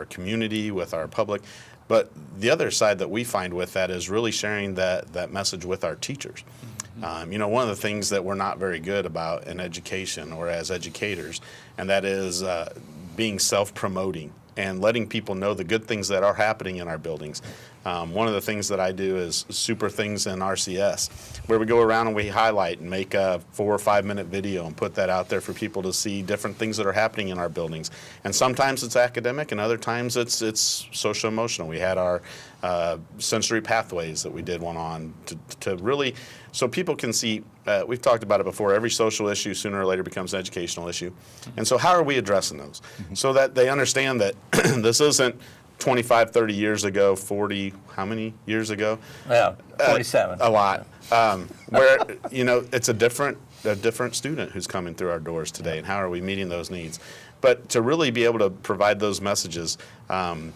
community, with our public. But the other side that we find with that is really sharing that message with our teachers. Mm-hmm. One of the things that we're not very good about in education or as educators, and that is being self-promoting and letting people know the good things that are happening in our buildings. One of the things that I do is Super Things in RCS, where we go around and we highlight and make a 4 or 5 minute video and put that out there for people to see different things that are happening in our buildings. And sometimes it's academic, and other times it's social emotional. We had our sensory pathways that we did one on to really, so people can see, we've talked about it before, every social issue sooner or later becomes an educational issue. And so how are we addressing those? Mm-hmm. So that they understand that this isn't 25, 30 years ago, 40, how many years ago? Yeah, 47. A lot. Where, it's a different student who's coming through our doors today, and how are we meeting those needs? But to really be able to provide those messages,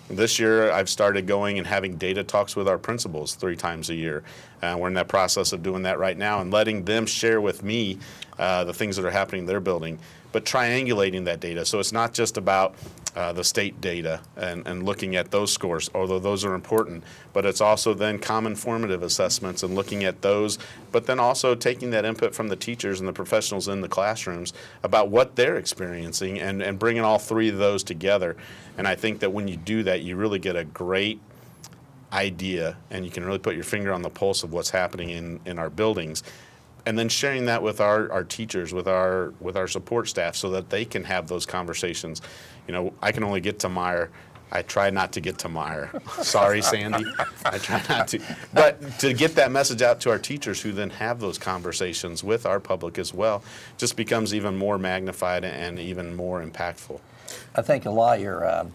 this year I've started going and having data talks with our principals 3 times a year. We're in that process of doing that right now and letting them share with me the things that are happening in their building, but triangulating that data. So it's not just about the state data and looking at those scores, although those are important, but it's also then common formative assessments and looking at those, but then also taking that input from the teachers and the professionals in the classrooms about what they're experiencing and bringing all three of those together. And I think that when you do that, you really get a great idea and you can really put your finger on the pulse of what's happening in our buildings. And then sharing that with our teachers, with our support staff, so that they can have those conversations. You know, I can only get to Meyer. I try not to get to Meyer. Sorry, Sandy. I try not to. But to get that message out to our teachers who then have those conversations with our public as well, just becomes even more magnified and even more impactful. I think a lot of your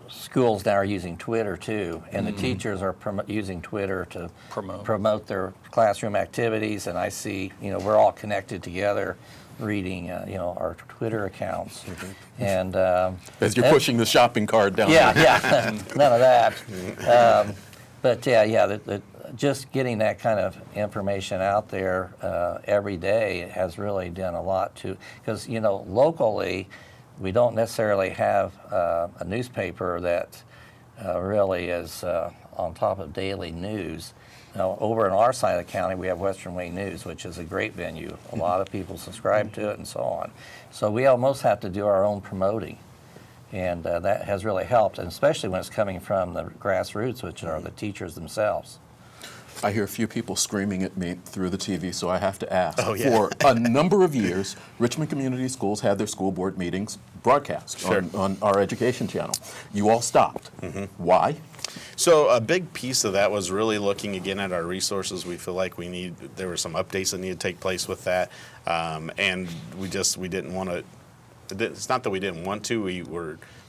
schools now are using Twitter too, and the teachers are using Twitter to promote their classroom activities. And I see, you know, we're all connected together, reading, you know, our Twitter accounts, and As you're pushing the shopping cart down. yeah, none of that. But yeah, just getting that kind of information out there every day has really done a lot to, because, you know, locally, we don't necessarily have a newspaper that really is on top of daily news. Now, over in our side of the county, we have Western Wayne News, which is a great venue. A lot of people subscribe to it and so on. So we almost have to do our own promoting, and that has really helped, and especially when it's coming from the grassroots, which are the teachers themselves. I hear a few people screaming at me through the TV, so I have to ask. Oh, yeah. For a number of years, Richmond Community Schools had their school board meetings broadcast on our education channel. You all stopped. Why? So a big piece of that was really looking again at our resources. We feel like there were some updates that needed to take place with that, and we didn't want to. It's not that we didn't want to. We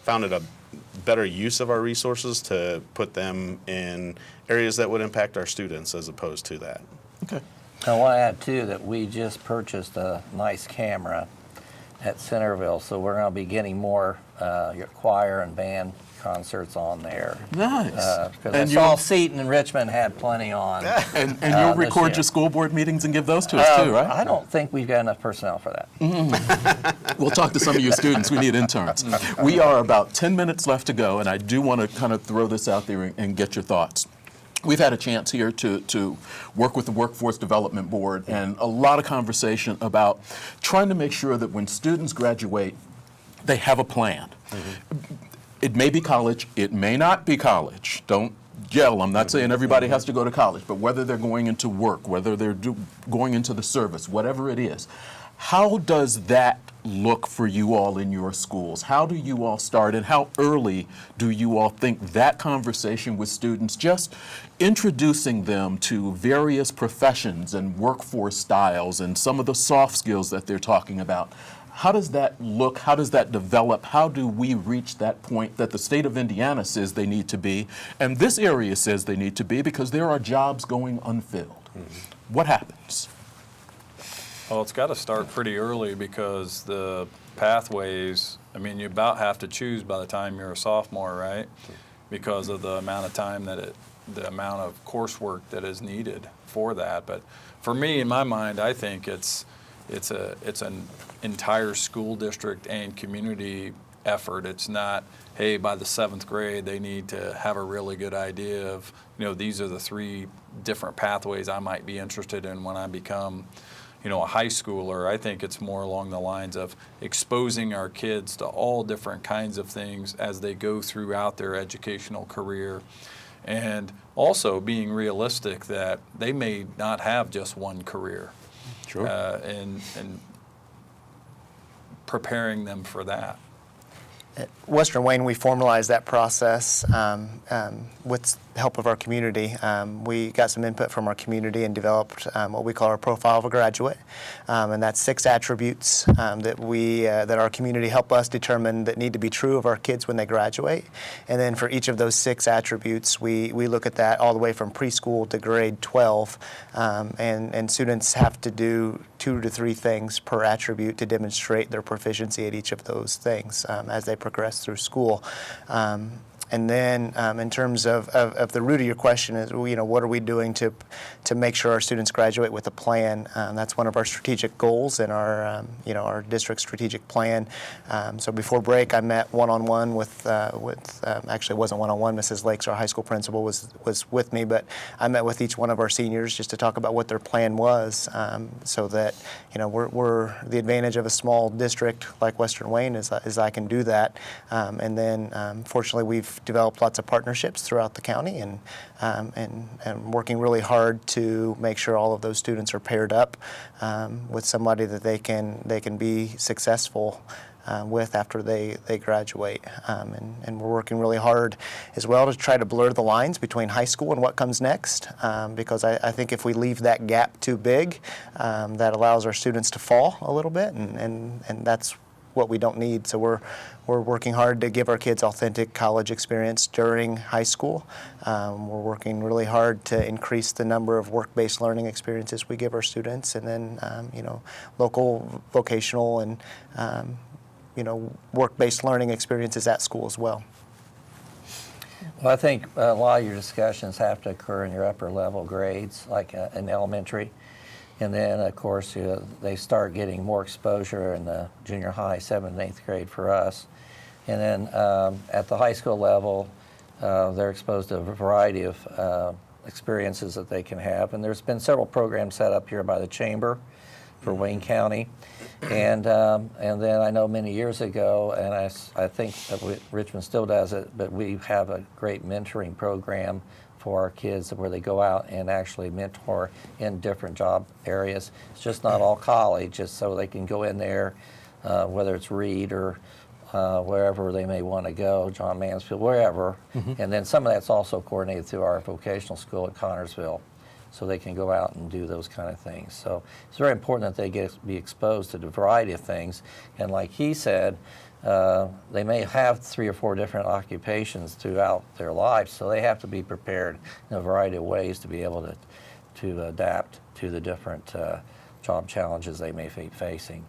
found it a better use of our resources to put them in areas that would impact our students as opposed to that. Okay. I want to add too that we just purchased a nice camera at Centerville, so we're going to be getting more your choir and band concerts on there. Nice. Because I saw Seton and Richmond had plenty on. And you'll this record year. your school board meetings and give those to us too, right? I don't think we've got enough personnel for that. We'll talk to some of your students. We need interns. We are about 10 minutes left to go, and I do want to kind of throw this out there and get your thoughts. We've had a chance here to work with the Workforce Development Board and a lot of conversation about trying to make sure that when students graduate, they have a plan. It may be college, it may not be college. Don't yell, I'm not saying everybody has to go to college, but whether they're going into work, whether they're going into the service, whatever it is, how does that look for you all in your schools? How do you all start, and how early do you all think that conversation with students, just introducing them to various professions and workforce styles and some of the soft skills that they're talking about, how does that look? How does that develop? How do we reach that point that the state of Indiana says they need to be, and this area says they need to be, because there are jobs going unfilled? What happens? Well, it's got to start pretty early, because the pathways, I mean, you about have to choose by the time you're a sophomore, right? Because of the amount of time the amount of coursework that is needed for that. But for me, in my mind, I think it's an entire school district and community effort. It's not, hey, by the 7th grade, they need to have a really good idea of, you know, these are the 3 different pathways I might be interested in when I become, you know, a high schooler. I think it's more along the lines of exposing our kids to all different kinds of things as they go throughout their educational career, and also being realistic that they may not have just one career. Sure. And preparing them for that. At Western Wayne, we formalized that process with the help of our community. We got some input from our community and developed what we call our profile of a graduate, and that's 6 attributes that our community help us determine that need to be true of our kids when they graduate. And then for each of those 6 attributes, we look at that all the way from preschool to grade 12, and students have to do 2 to 3 things per attribute to demonstrate their proficiency at each of those things as they progress through school. And then in terms of the root of your question is, what are we doing to make sure our students graduate with a plan? That's one of our strategic goals in our our district strategic plan. So before break, I met one-on-one with actually it wasn't one-on-one. Mrs. Lakes, our high school principal, was with me, but I met with each one of our seniors just to talk about what their plan was, so that we're the advantage of a small district like Western Wayne is I can do that. And then fortunately we've developed lots of partnerships throughout the county and working really hard to make sure all of those students are paired up with somebody that they can be successful with after they graduate. And we're working really hard as well to try to blur the lines between high school and what comes next, because I think if we leave that gap too big, that allows our students to fall a little bit, and that's what we don't need. So we're working hard to give our kids authentic college experience during high school. We're working really hard to increase the number of work-based learning experiences we give our students, and then local vocational and work-based learning experiences at school as well. Well, I think a lot of your discussions have to occur in your upper level grades, like in elementary. And then, of course, they start getting more exposure in the junior high, 7th and 8th grade for us. And then at the high school level, they're exposed to a variety of experiences that they can have. And there's been several programs set up here by the Chamber for Wayne County. And then I know many years ago, and I think that Richmond still does it, but we have a great mentoring program for our kids where they go out and actually mentor in different job areas. It's just not all college, just so they can go in there, whether it's Reed or wherever they may want to go, John Mansfield, wherever. And then some of that's also coordinated through our vocational school at Connorsville, so they can go out and do those kind of things. So it's very important that they be exposed to the variety of things. And like he said, they may have 3 or 4 different occupations throughout their lives, so they have to be prepared in a variety of ways to be able to adapt to the different job challenges they may be facing.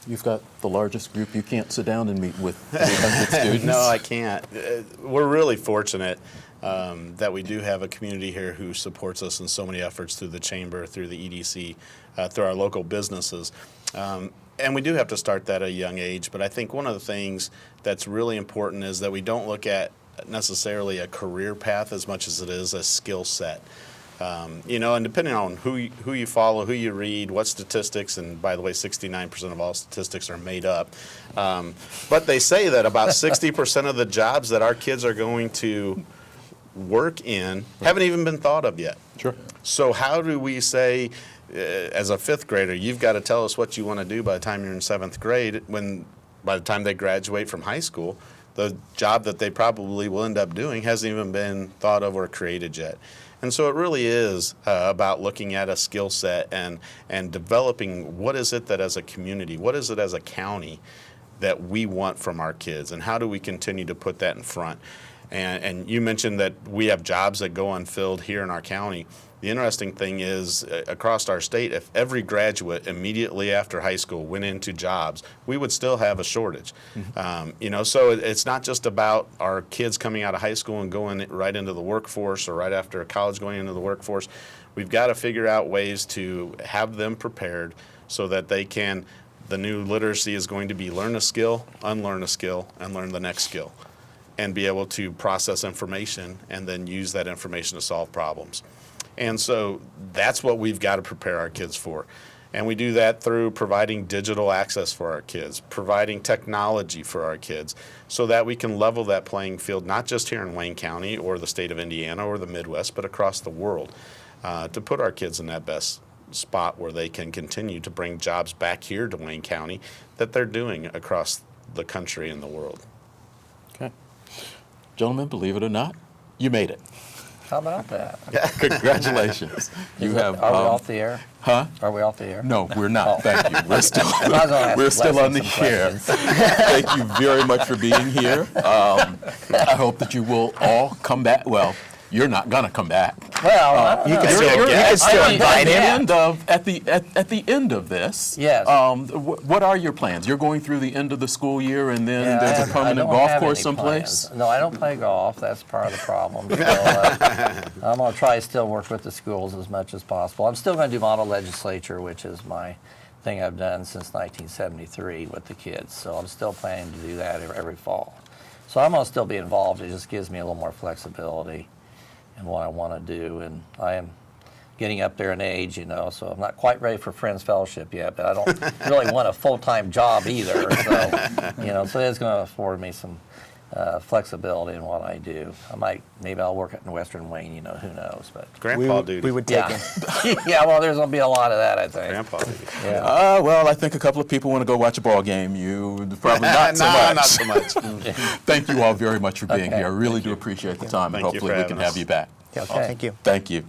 You've got the largest group. You can't sit down and meet with 800 students. No, I can't. We're really fortunate that we do have a community here who supports us in so many efforts through the Chamber, through the EDC, through our local businesses. And we do have to start that at a young age, but I think one of the things that's really important is that we don't look at necessarily a career path as much as it is a skill set. And depending on who you follow, who you read, what statistics, and by the way, 69% of all statistics are made up. But they say that about 60% of the jobs that our kids are going to work in haven't even been thought of yet. Sure. So how do we say, as a 5th grader, you've got to tell us what you want to do by the time you're in 7th grade, when by the time they graduate from high school, the job that they probably will end up doing hasn't even been thought of or created yet. And so it really is about looking at a skill set and developing what is it that as a community, what is it as a county that we want from our kids, and how do we continue to put that in front. And you mentioned that we have jobs that go unfilled here in our county. The interesting thing is, across our state, if every graduate immediately after high school went into jobs, we would still have a shortage. So it's not just about our kids coming out of high school and going right into the workforce, or right after college going into the workforce. We've got to figure out ways to have them prepared so that they can, the new literacy is going to be learn a skill, unlearn a skill, and learn the next skill, and be able to process information and then use that information to solve problems. And so that's what we've got to prepare our kids for. And we do that through providing digital access for our kids, providing technology for our kids, so that we can level that playing field, not just here in Wayne County or the state of Indiana or the Midwest, but across the world, to put our kids in that best spot where they can continue to bring jobs back here to Wayne County that they're doing across the country and the world. Okay. Gentlemen, believe it or not, you made it. How about that? Congratulations. You have. Are we off the air? Huh? Are we off the air? No, we're not. Oh. Thank you. We're still, I was gonna ask we're still on the Leslie some air. questions. Thank you very much for being here. I hope that you will all come back. Well, you're not gonna come back. Well, I don't You know. can still, You're- you can still I- invite him. At the end of this, Yes. What are your plans? You're going through the end of the school year, and then Yeah, there's I a permanent don't golf have course any someplace. plans. No, I don't play golf. That's part of the problem. So, I'm going to try to still work with the schools as much as possible. I'm still going to do model legislature, which is my thing I've done since 1973 with the kids. So I'm still planning to do that every fall. So I'm going to still be involved. It just gives me a little more flexibility in what I want to do. And I am getting up there in age, so I'm not quite ready for Friends Fellowship yet, but I don't really want a full-time job either. So, so it's going to afford me some flexibility in what I do. Maybe I'll work in Western Wayne, who knows, but. Grandpa duty. We would take Yeah. him. Yeah, well, there's going to be a lot of that, I think. Grandpa duty. Yeah. Well, I think a couple of people want to go watch a ball game. You probably not so Nah, much. not so much. Thank you all very much for being Okay. here. I really do appreciate the time, and Thank you hopefully for we having can have us. you back. Yeah, Okay. thank you. Thank you.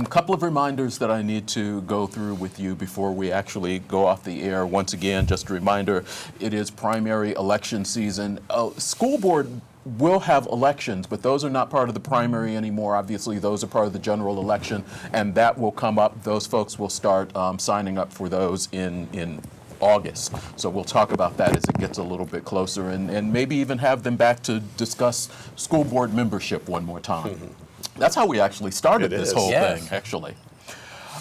Couple of reminders that I need to go through with you before we actually go off the air. Once again, just a reminder, it is primary election season. School board will have elections, but those are not part of the primary anymore. Obviously, those are part of the general election, and that will come up. Those folks will start signing up for those in August. So we'll talk about that as it gets a little bit closer, and maybe even have them back to discuss school board membership one more time. That's how we actually started It this is. whole Yes. thing, actually.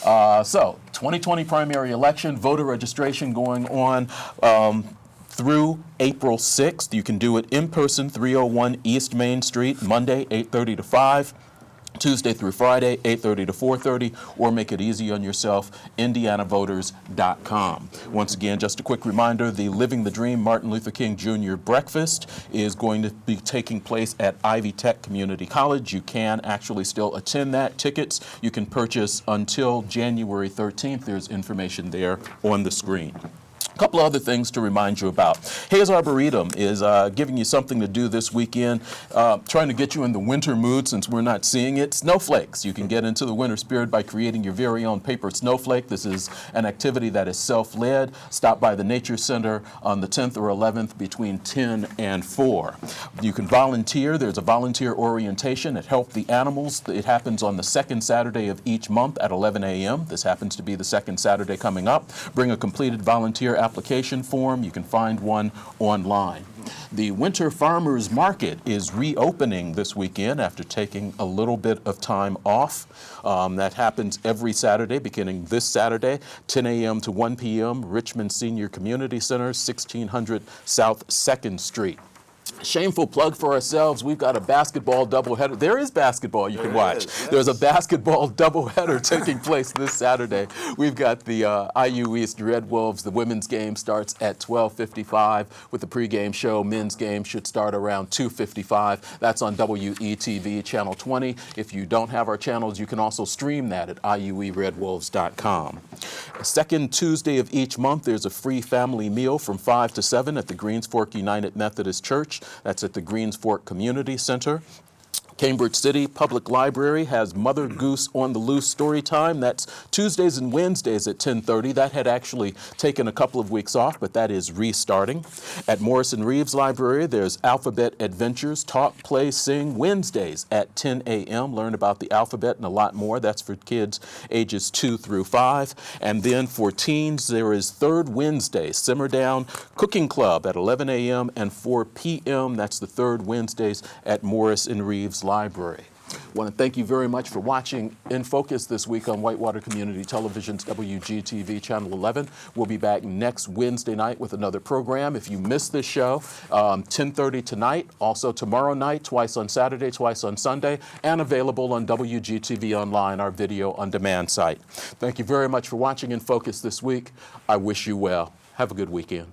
So, 2020 primary election, voter registration going on through April 6th. You can do it in person, 301 East Main Street, Monday, 8:30 to 5. Tuesday through Friday, 8:30 to 4:30, or make it easy on yourself, indianavoters.com. Once again, just a quick reminder, the Living the Dream Martin Luther King Jr. Breakfast is going to be taking place at Ivy Tech Community College. You can actually still attend that. Tickets you can purchase until January 13th. There's information there on the screen. A couple of other things to remind you about. Hayes Arboretum is giving you something to do this weekend, trying to get you in the winter mood since we're not seeing it. Snowflakes. You can get into the winter spirit by creating your very own paper snowflake. This is an activity that is self-led. Stop by the Nature Center on the 10th or 11th between 10 and 4. You can volunteer. There's a volunteer orientation at Help the Animals. It happens on the second Saturday of each month at 11 a.m. This happens to be the second Saturday coming up. Bring a completed volunteer application form. You can find one online. The Winter Farmers Market is reopening this weekend after taking a little bit of time off. That happens every Saturday, beginning this Saturday, 10 a.m. to 1 p.m., Richmond Senior Community Center, 1600 South 2nd Street. Shameful plug for ourselves. We've got a basketball doubleheader. There is basketball you can watch. There's a basketball doubleheader taking place this Saturday. We've got the IU East Red Wolves. The women's game starts at 12:55 with the pregame show. Men's game should start around 2:55. That's on WETV Channel 20. If you don't have our channels, you can also stream that at iueredwolves.com. Second Tuesday of each month, there's a free family meal from 5 to 7 at the Greens Fork United Methodist Church. That's at the Greens Fork Community Center. Cambridge City Public Library has Mother Goose on the Loose story time. That's Tuesdays and Wednesdays at 10:30. That had actually taken a couple of weeks off, but that is restarting. At Morrison Reeves Library, there's Alphabet Adventures, Talk, Play, Sing, Wednesdays at 10 a.m. Learn about the alphabet and a lot more. That's for kids ages 2 through 5. And then for teens, there is Third Wednesday, Simmer Down Cooking Club at 11 a.m. and 4 p.m. That's the third Wednesdays at Morrison Reeves Library. I want to thank you very much for watching In Focus this week on Whitewater Community Television's WGTV Channel 11. We'll be back next Wednesday night with another program. If you missed this show, 10:30 tonight, also tomorrow night, twice on Saturday, twice on Sunday, and available on WGTV Online, our video on demand site. Thank you very much for watching In Focus this week. I wish you well. Have a good weekend.